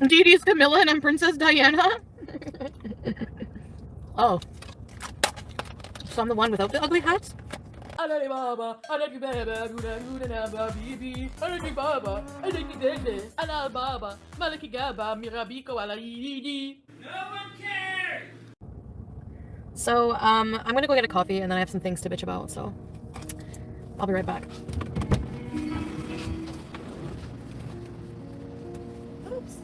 Dee Camilla and I'm Princess Diana. Oh, so I'm the one without the ugly hats? So, I'm gonna go get a coffee and then I have some things to bitch about, so I'll be right back. Oops.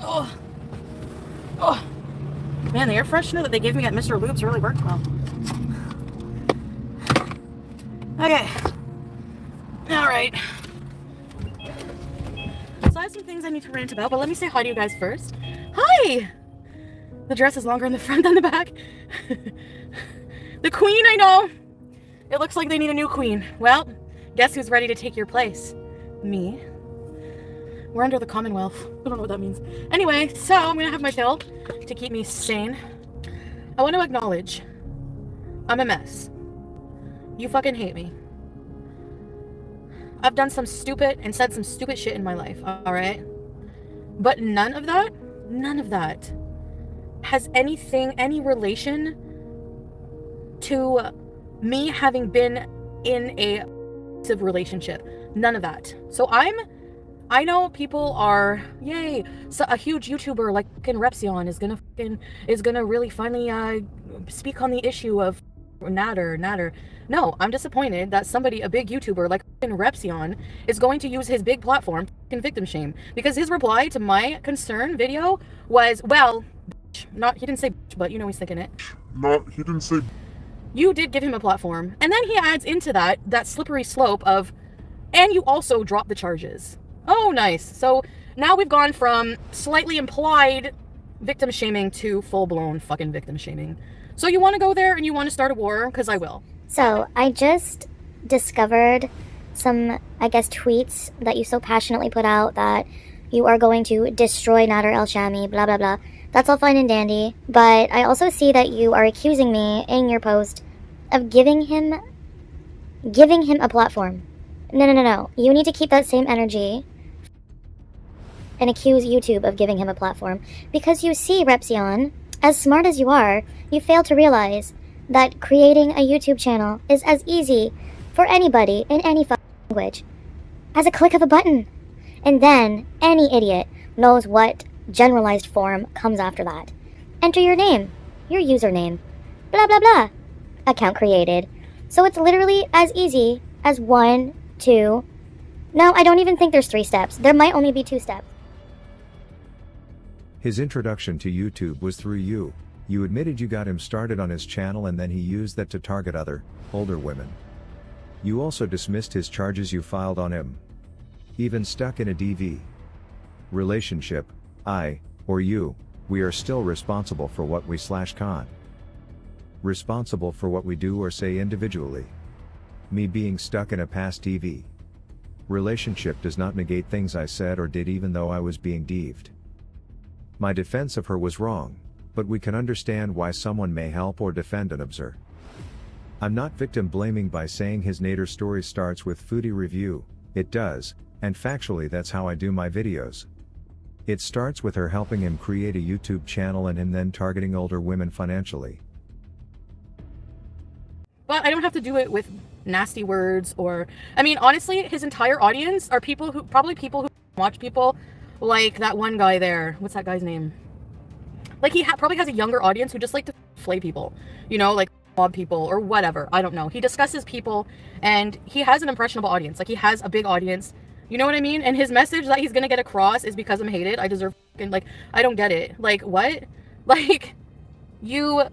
Oh. Oh. Man, the air freshener that they gave me at Mr. Lube's really worked well. Okay. Alright. So I have some things I need to rant about, but let me say hi to you guys first. Hi! The dress is longer in the front than the back. The queen, I know! It looks like they need a new queen. Well, guess who's ready to take your place? Me. We're under the Commonwealth. I don't know what that means. Anyway, so I'm gonna have my pill to keep me sane. I want to acknowledge I'm a mess. You fucking hate me. I've done some stupid and said some stupid shit in my life, alright? But none of that has any relation to me having been in a relationship. None of that. So I know people are, yay, so a huge YouTuber like Repzion is gonna really finally speak on the issue of natter. No, I'm disappointed that a big YouTuber like Repzion is going to use his big platform to victim shame, because his reply to my concern video was, well, he didn't say but you know he's thinking it. He didn't say. You did give him a platform. And then he adds into that slippery slope of, and you also dropped the charges. Oh, nice. So now we've gone from slightly implied victim shaming to full-blown fucking victim shaming. So you want to go there and you want to start a war? Because I will. So I just discovered some, I guess, tweets that you so passionately put out that you are going to destroy Nader El Shami, blah, blah, blah. That's all fine and dandy. But I also see that you are accusing me in your post of giving him a platform. No. You need to keep that same energy and accuse YouTube of giving him a platform. Because you see, Repzion, as smart as you are, you fail to realize that creating a YouTube channel is as easy for anybody in any language as a click of a button. And then any idiot knows what generalized form comes after that. Enter your name, your username, blah blah blah. Account created. So it's literally as easy as 1, 2. No, I don't even think there's 3 steps. There might only be 2 steps. His introduction to YouTube was through you. You admitted you got him started on his channel and then he used that to target other, older women. You also dismissed his charges you filed on him. Even stuck in a DV relationship, or you, we are still responsible for what we/con. Responsible for what we do or say individually. Me being stuck in a past DV relationship does not negate things I said or did even though I was being DV'd. My defense of her was wrong, but we can understand why someone may help or defend an abuser. I'm not victim blaming by saying his Nader story starts with Foodie review, it does, and factually that's how I do my videos. It starts with her helping him create a YouTube channel and him then targeting older women financially. But I don't have to do it with nasty words or, I mean, honestly, his entire audience are people who watch people like that one guy there. What's that guy's name? Like, he probably has a younger audience who just like to flay people, you know, like mob people or whatever. I don't know. He discusses people and he has an impressionable audience. Like, he has a big audience. You know what I mean? And his message that he's gonna get across is because I'm hated. I deserve like, I don't get it. Like, what? Like, you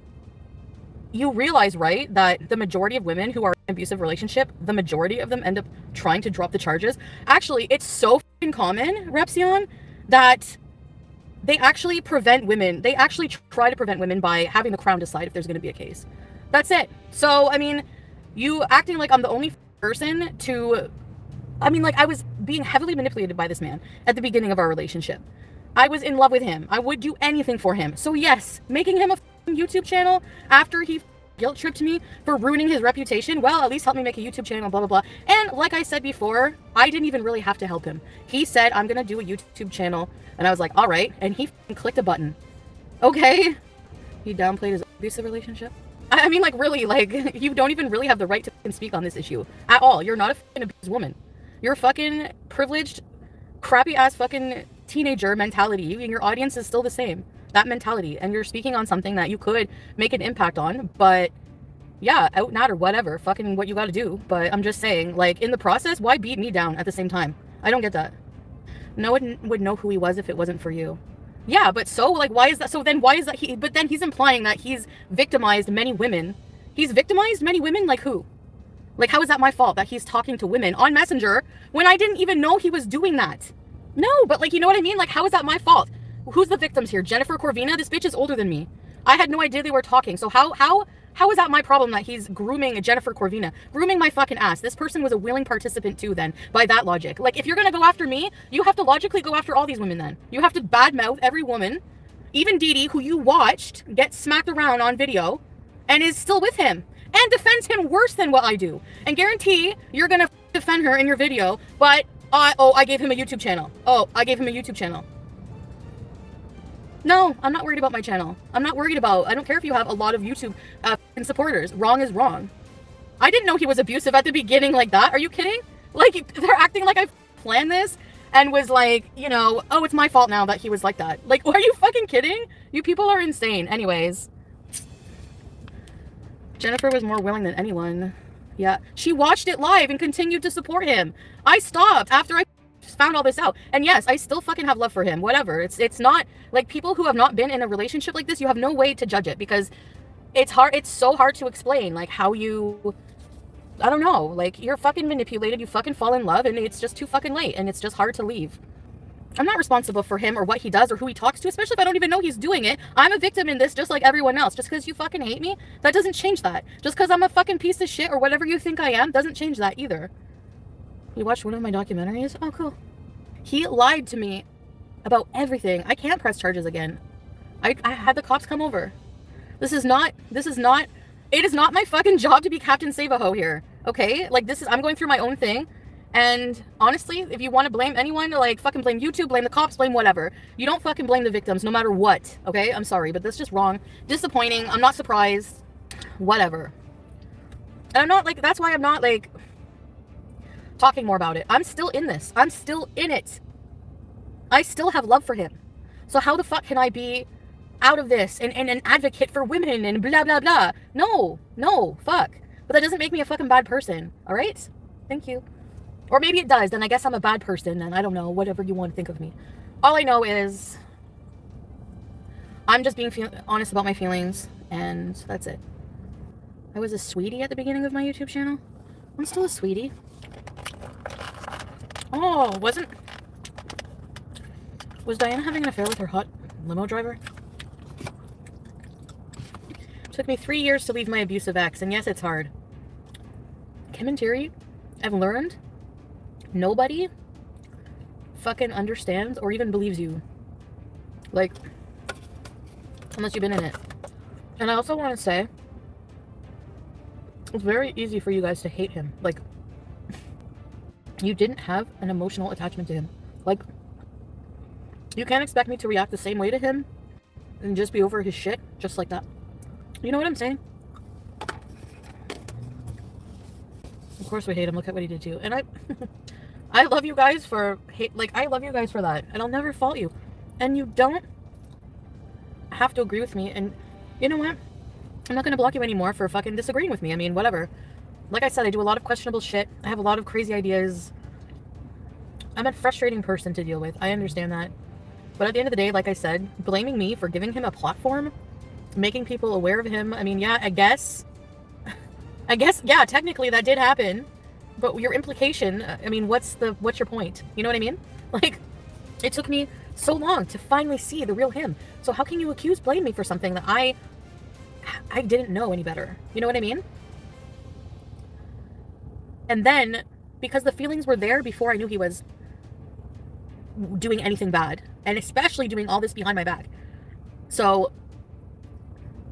realize, right, that the majority of women who are in an abusive relationship, the majority of them end up trying to drop the charges. Actually, it's so common, Repzion, that they actually prevent women. They actually try to prevent women by having the Crown decide if there's going to be a case. That's it. So, I mean, you acting like I'm the only person to I mean, like, I was being heavily manipulated by this man at the beginning of our relationship. I was in love with him. I would do anything for him. So yes, making him a YouTube channel after he guilt tripped me for ruining his reputation, well, at least help me make a YouTube channel, blah, blah, blah. And like I said before, I didn't even really have to help him. He said, I'm going to do a YouTube channel. And I was like, all right. And he clicked a button. Okay. He downplayed his abusive relationship. I mean, like, really, like, you don't even really have the right to speak on this issue at all. You're not a fucking abused woman. You're a fucking privileged, crappy ass fucking teenager mentality. And your audience is still the same. That mentality. And you're speaking on something that you could make an impact on. But yeah, out and out or whatever. Fucking what you gotta do. But I'm just saying, like, in the process, why beat me down at the same time? I don't get that. No one would know who he was if it wasn't for you. Yeah, but so, like, why is that? So then why is that but then he's implying that he's victimized many women. He's victimized many women? Like who? Like, how is that my fault that he's talking to women on Messenger when I didn't even know he was doing that? No, but, like, you know what I mean? Like, how is that my fault? Who's the victims here? Jennifer Corvina? This bitch is older than me. I had no idea they were talking. So how is that my problem that he's grooming Jennifer Corvina? Grooming my fucking ass. This person was a willing participant too then, by that logic. Like, if you're gonna go after me, you have to logically go after all these women then. You have to badmouth every woman, even Dee Dee, who you watched get smacked around on video and is still with him. And defends him worse than what I do. And guarantee you're gonna defend her in your video, but, I gave him a YouTube channel. Oh, I gave him a YouTube channel. No, I'm not worried about my channel. I don't care if you have a lot of YouTube supporters. Wrong is wrong. I didn't know he was abusive at the beginning like that. Are you kidding? Like, they're acting like I planned this and was like, you know, oh, it's my fault now that he was like that. Like, are you fucking kidding? You people are insane. Anyways. Jennifer was more willing than anyone. Yeah. She watched it live and continued to support him. I stopped after I found all this out. And yes, I still fucking have love for him. Whatever. It's not, like, people who have not been in a relationship like this, you have no way to judge it because it's hard. It's so hard to explain, like, how you, I don't know, like, you're fucking manipulated, you fucking fall in love, and it's just too fucking late, and it's just hard to leave. I'm not responsible for him or what he does or who he talks to, especially if I don't even know he's doing it. I'm a victim in this just like everyone else. Just because you fucking hate me, that doesn't change that. Just because I'm a fucking piece of shit or whatever you think I am, doesn't change that either. You watched one of my documentaries? Oh, cool. He lied to me about everything. I can't press charges again. I had the cops come over. It is not my fucking job to be Captain Save-A-Ho here. Okay? Like, I'm going through my own thing. And honestly, if you want to blame anyone, like, fucking blame YouTube, blame the cops, blame whatever. You don't fucking blame the victims, no matter what. Okay? I'm sorry, but that's just wrong. Disappointing. I'm not surprised. Whatever. And I'm not, like, that's why I'm not, like, talking more about it. I'm still in this. I'm still in it. I still have love for him. So how the fuck can I be out of this and an advocate for women and blah, blah, blah? No, fuck. But that doesn't make me a fucking bad person. All right? Thank you. Or maybe it does. Then I guess I'm a bad person. And I don't know. Whatever you want to think of me. All I know is I'm just being honest about my feelings. And that's it. I was a sweetie at the beginning of my YouTube channel. I'm still a sweetie. Oh, was Diana having an affair with her hot limo driver? It took me 3 years to leave my abusive ex, and yes, it's hard. Kim and Terry, I've learned nobody fucking understands or even believes you. Like, unless you've been in it. And I also want to say, it's very easy for you guys to hate him. Like, you didn't have an emotional attachment to him. Like, you can't expect me to react the same way to him and just be over his shit just like that. You know what I'm saying? Of course we hate him. Look at what he did to you. And I love you guys for I love you guys for that. And I'll never fault you. And you don't have to agree with me. And you know what? I'm not going to block you anymore for fucking disagreeing with me. I mean, whatever. Like I said, I do a lot of questionable shit. I have a lot of crazy ideas. I'm a frustrating person to deal with. I understand that. But at the end of the day, like I said, blaming me for giving him a platform, making people aware of him. I mean, yeah, I guess, yeah, technically that did happen. But your implication, I mean, what's your point? You know what I mean? Like, it took me so long to finally see the real him. So how can you blame me for something that I didn't know any better? You know what I mean? And then because the feelings were there before I knew he was doing anything bad, and especially doing all this behind my back. So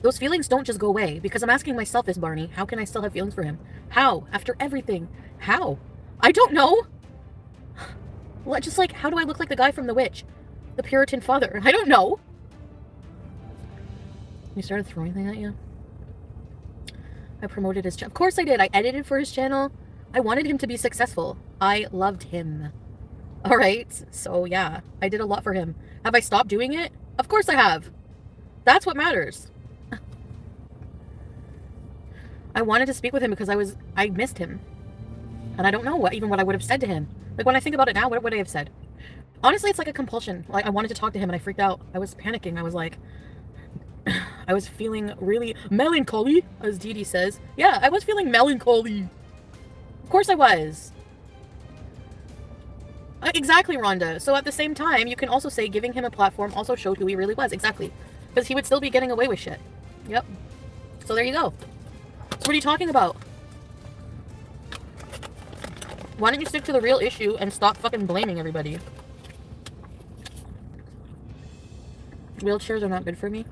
those feelings don't just go away, because I'm asking myself this, Barney, how can I still have feelings for him? How? After everything? How? I don't know. Just like, how do I look like the guy from The Witch? The Puritan father? I don't know. You started throwing things at you? I promoted his channel. Of course I did. I edited for his channel. I wanted him to be successful. I loved him. All right. So yeah, I did a lot for him. Have I stopped doing it? Of course I have. That's what matters. I wanted to speak with him because I missed him. And I don't know what I would have said to him. Like, when I think about it now, what would I have said? Honestly, it's like a compulsion. Like, I wanted to talk to him and I freaked out. I was panicking. I was like, I was feeling really melancholy, as Dee Dee says. Yeah, I was feeling melancholy. Of course I was. Exactly, Rhonda. So at the same time, you can also say giving him a platform also showed who he really was. Exactly. Because he would still be getting away with shit. Yep. So there you go. So what are you talking about? Why don't you stick to the real issue and stop fucking blaming everybody? Wheelchairs are not good for me.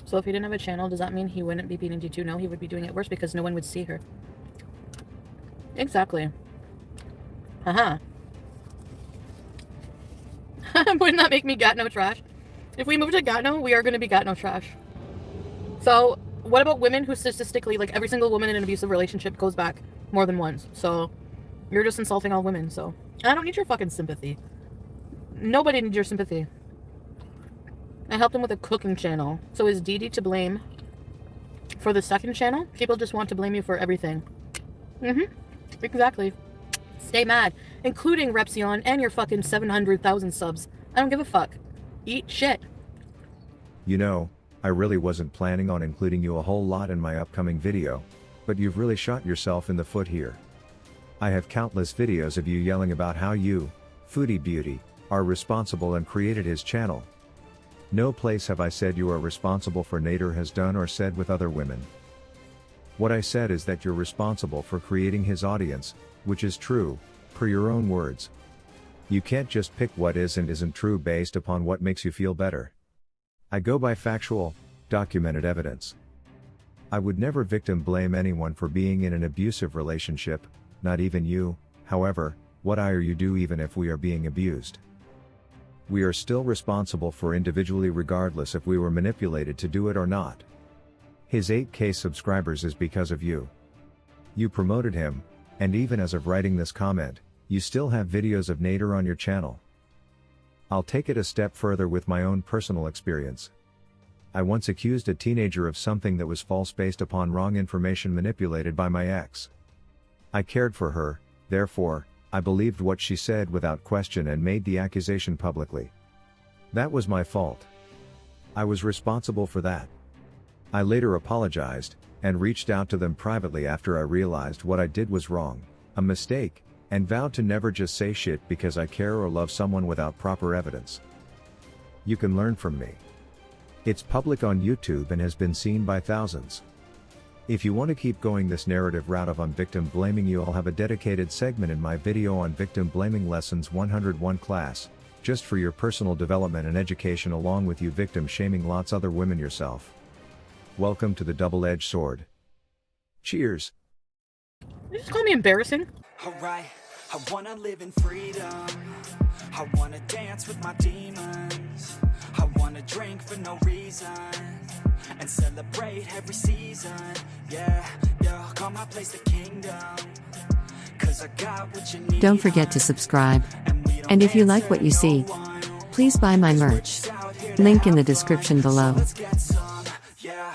So if he didn't have a channel, does that mean he wouldn't be beating D2? No, he would be doing it worse because no one would see her. Exactly. Haha. Wouldn't that make me Gatno trash? If we move to Gatno, we are going to be Gatno trash. So, what about women who statistically, like, every single woman in an abusive relationship goes back more than once? So, you're just insulting all women, so. I don't need your fucking sympathy. Nobody needs your sympathy. I helped him with a cooking channel. So is Dee Dee to blame for the second channel? People just want to blame you for everything. Exactly. Stay mad. Including Repzion and your fucking 700,000 subs. I don't give a fuck. Eat shit. You know, I really wasn't planning on including you a whole lot in my upcoming video, but you've really shot yourself in the foot here. I have countless videos of you yelling about how you, Foodie Beauty, are responsible and created his channel. No place have I said you are responsible for Nader has done or said with other women. What I said is that you're responsible for creating his audience, which is true, per your own words. You can't just pick what is and isn't true based upon what makes you feel better. I go by factual, documented evidence. I would never victim blame anyone for being in an abusive relationship, not even you. However, what I or you do even if we are being abused. We are still responsible for individually regardless if we were manipulated to do it or not. His 8K subscribers is because of you. You promoted him, and even as of writing this comment, you still have videos of Nader on your channel. I'll take it a step further with my own personal experience. I once accused a teenager of something that was false based upon wrong information manipulated by my ex. I cared for her, therefore, I believed what she said without question and made the accusation publicly. That was my fault. I was responsible for that. I later apologized, and reached out to them privately after I realized what I did was wrong, a mistake, and vowed to never just say shit because I care or love someone without proper evidence. You can learn from me. It's public on YouTube and has been seen by thousands. If you want to keep going this narrative route of I'm victim blaming you, I'll have a dedicated segment in my video on victim blaming lessons 101 class, just for your personal development and education, along with you victim shaming lots other women yourself. Welcome to the double-edged sword. Cheers. Did you just call me embarrassing? Alright, I wanna live in freedom. I wanna dance with my demons. I wanna drink for no reason and celebrate every season. Yeah, call my place the kingdom. 'Cause I got what you need. Don't forget to subscribe. And if you like what you see, please buy my merch. Link in the description below. Let's get some, yeah.